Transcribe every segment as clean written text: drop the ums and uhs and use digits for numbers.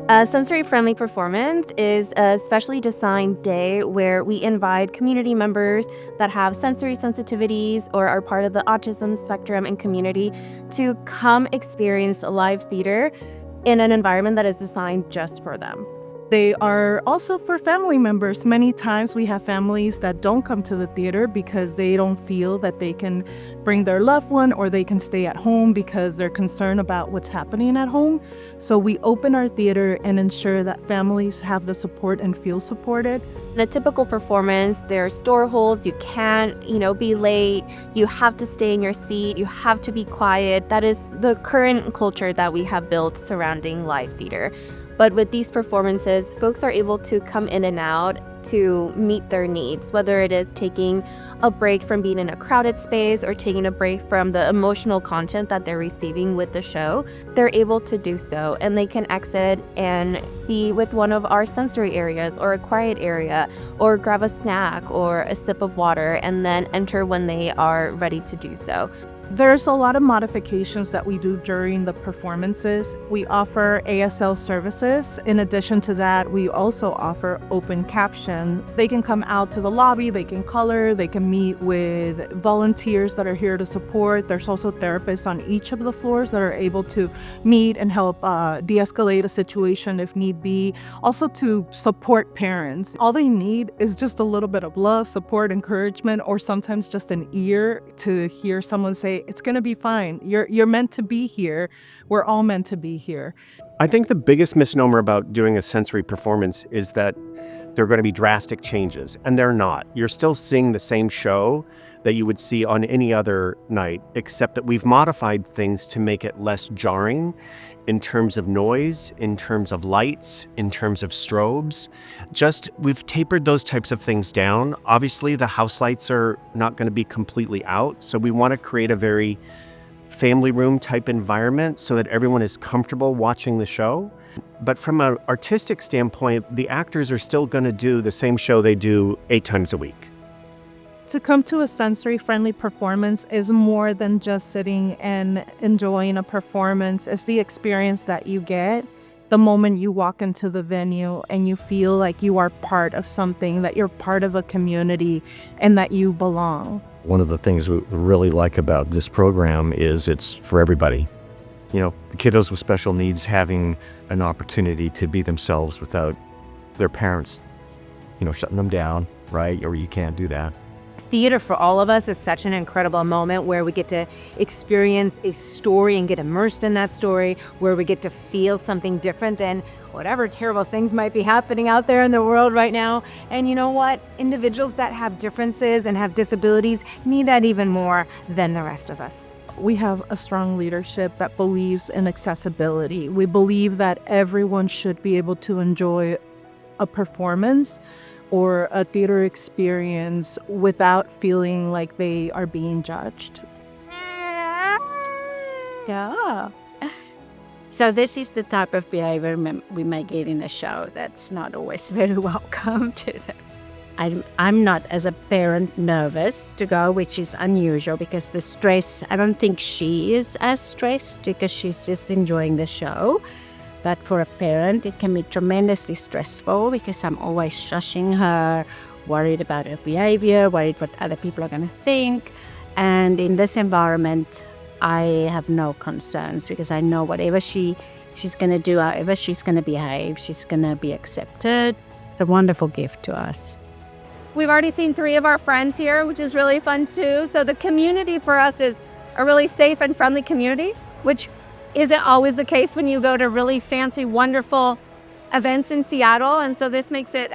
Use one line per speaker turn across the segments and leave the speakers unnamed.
A sensory-friendly performance is a specially designed day where we invite community members that have sensory sensitivities or are part of the autism spectrum and community to come experience live theater in an environment that is designed just for them.
They are also for family members. Many times we have families that don't come to the theater because they don't feel that they can bring their loved one, or they can stay at home because they're concerned about what's happening at home. So we open our theater and ensure that families have the support and feel supported.
In a typical performance, there are store holds. You can't, be late. You have to stay in your seat. You have to be quiet. That is the current culture that we have built surrounding live theater. But with these performances, folks are able to come in and out to meet their needs, whether it is taking a break from being in a crowded space or taking a break from the emotional content that they're receiving with the show. They're able to do so, and they can exit and be with one of our sensory areas or a quiet area, or grab a snack or a sip of water, and then enter when they are ready to do so.
There's a lot of modifications that we do during the performances. We offer ASL services. In addition to that, we also offer open caption. They can come out to the lobby, they can color, they can meet with volunteers that are here to support. There's also therapists on each of the floors that are able to meet and help de-escalate a situation if need be. Also to support parents. All they need is just a little bit of love, support, encouragement, or sometimes just an ear to hear someone say, "It's going to be fine. You're meant to be here. We're all meant to be here."
I think the biggest misnomer about doing a sensory performance is that there are going to be drastic changes, and they're not. You're still seeing the same show that you would see on any other night, except that we've modified things to make it less jarring in terms of noise, in terms of lights, in terms of strobes. We've tapered those types of things down. Obviously, the house lights are not going to be completely out, so we want to create a very family room type environment so that everyone is comfortable watching the show. But from an artistic standpoint, the actors are still going to do the same show they do 8 times a week.
To come to a sensory-friendly performance is more than just sitting and enjoying a performance. It's the experience that you get the moment you walk into the venue and you feel like you are part of something, that you're part of a community, and that you belong.
One of the things we really like about this program is it's for everybody. The kiddos with special needs having an opportunity to be themselves without their parents, shutting them down, right? Or you can't do that.
Theater for all of us is such an incredible moment where we get to experience a story and get immersed in that story, where we get to feel something different than whatever terrible things might be happening out there in the world right now. And you know what? Individuals that have differences and have disabilities need that even more than the rest of us.
We have a strong leadership that believes in accessibility. We believe that everyone should be able to enjoy a performance or a theater experience without feeling like they are being judged.
Yeah. So this is the type of behavior we may get in a show that's not always very welcome to them. I'm not, as a parent, nervous to go, which is unusual because the stress, I don't think she is as stressed because she's just enjoying the show. But for a parent, it can be tremendously stressful because I'm always shushing her, worried about her behavior, worried what other people are going to think. And in this environment, I have no concerns because I know whatever she's going to do, however she's going to behave, she's going to be accepted. It's a wonderful gift to us.
We've already seen 3 of our friends here, which is really fun too. So the community for us is a really safe and friendly community, which isn't always the case when you go to really fancy, wonderful events in Seattle. And so this makes it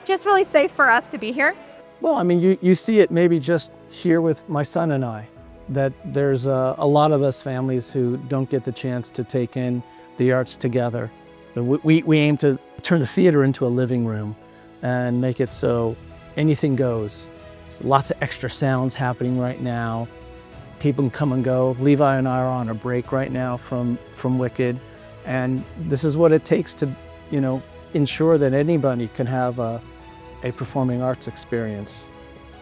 just really safe for us to be here.
Well, I mean, you see it maybe just here with my son and I, that there's a lot of us families who don't get the chance to take in the arts together. We aim to turn the theater into a living room and make it so anything goes. So lots of extra sounds happening right now. People can come and go. Levi and I are on a break right now from Wicked. And this is what it takes to, ensure that anybody can have a performing arts experience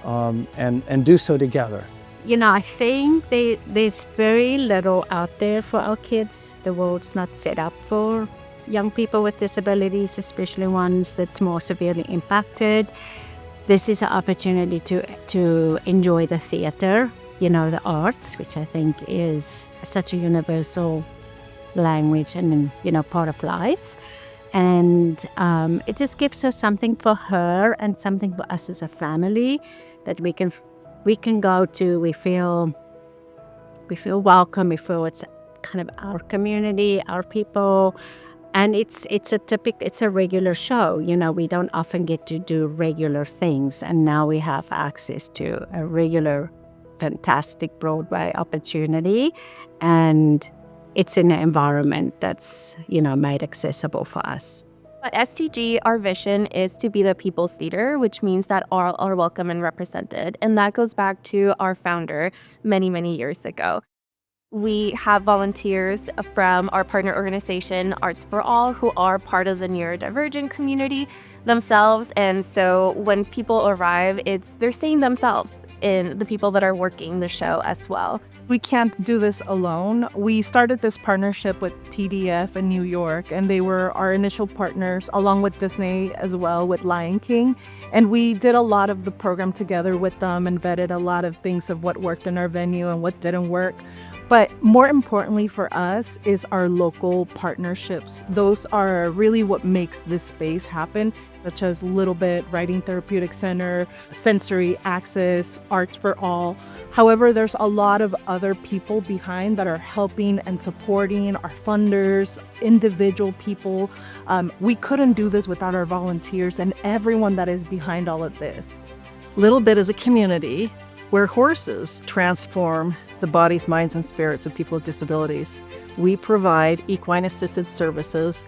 and do so together.
I think there's very little out there for our kids. The world's not set up for young people with disabilities, especially ones that's more severely impacted. This is an opportunity to enjoy the theater, the arts, which I think is such a universal language and, part of life. And it just gives us something for her and something for us as a family that we can go to. We feel welcome. We feel it's kind of our community, our people. And it's a regular show. We don't often get to do regular things, and now we have access to a regular, fantastic Broadway opportunity, and it's in an environment that's made accessible for us.
At STG, our vision is to be the people's theater, which means that all are welcome and represented, and that goes back to our founder many, many years ago. We have volunteers from our partner organization, Arts for All, who are part of the neurodivergent community themselves. And so when people arrive, they're seeing themselves in the people that are working the show as well.
We can't do this alone. We started this partnership with TDF in New York, and they were our initial partners, along with Disney as well, with Lion King. And we did a lot of the program together with them and vetted a lot of things of what worked in our venue and what didn't work. But more importantly for us is our local partnerships. Those are really what makes this space happen, such as Little Bit, Writing Therapeutic Center, Sensory Access, Arts for All. However, there's a lot of other people behind that are helping and supporting, our funders, individual people. We couldn't do this without our volunteers and everyone that is behind all of this.
Little Bit is a community where horses transform the bodies, minds, and spirits of people with disabilities. We provide equine assisted services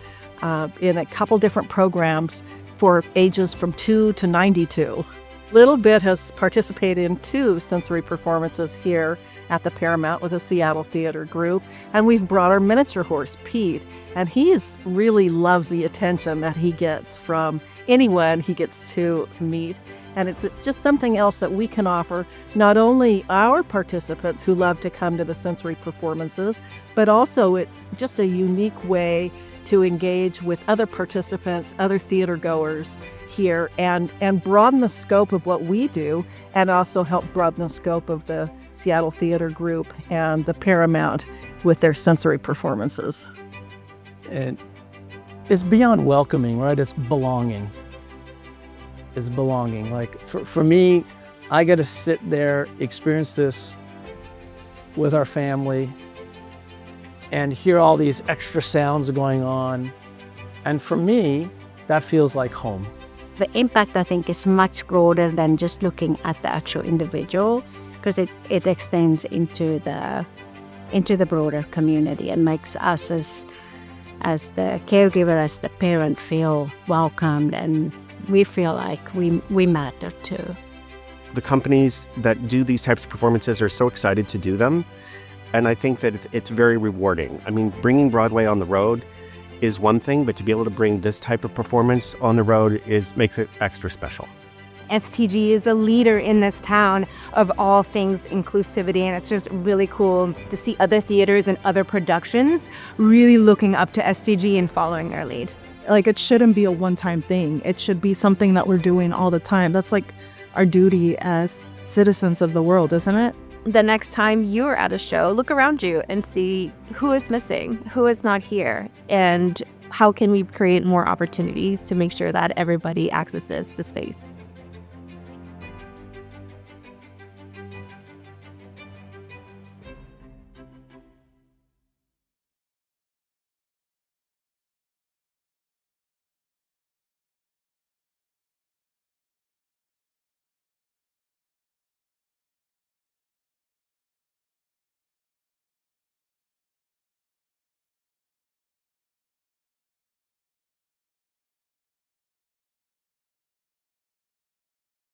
in a couple different programs for ages from 2 to 92. Little Bit has participated in 2 sensory performances here at the Paramount with the Seattle Theater Group, and we've brought our miniature horse, Pete, and he really loves the attention that he gets from anyone he gets to meet. And it's just something else that we can offer not only our participants who love to come to the sensory performances, but also it's just a unique way to engage with other participants, other theater goers here, and broaden the scope of what we do, and also help broaden the scope of the Seattle Theater Group and the Paramount with their sensory performances.
And it's beyond welcoming, right? It's belonging. It's belonging. Like for me, I get to sit there, experience this with our family, and hear all these extra sounds going on. And for me, that feels like home.
The impact, I think, is much broader than just looking at the actual individual, because it extends into the broader community and makes us as the caregiver, as the parent, feel welcomed, and we feel like we matter too.
The companies that do these types of performances are so excited to do them, and I think that it's very rewarding. I mean, bringing Broadway on the road is one thing, but to be able to bring this type of performance on the road makes it extra special.
STG is a leader in this town of all things inclusivity, and it's just really cool to see other theaters and other productions really looking up to STG and following their lead.
Like, it shouldn't be a one-time thing. It should be something that we're doing all the time. That's like our duty as citizens of the world, isn't it?
The next time you're at a show, look around you and see who is missing, who is not here, and how can we create more opportunities to make sure that everybody accesses the space.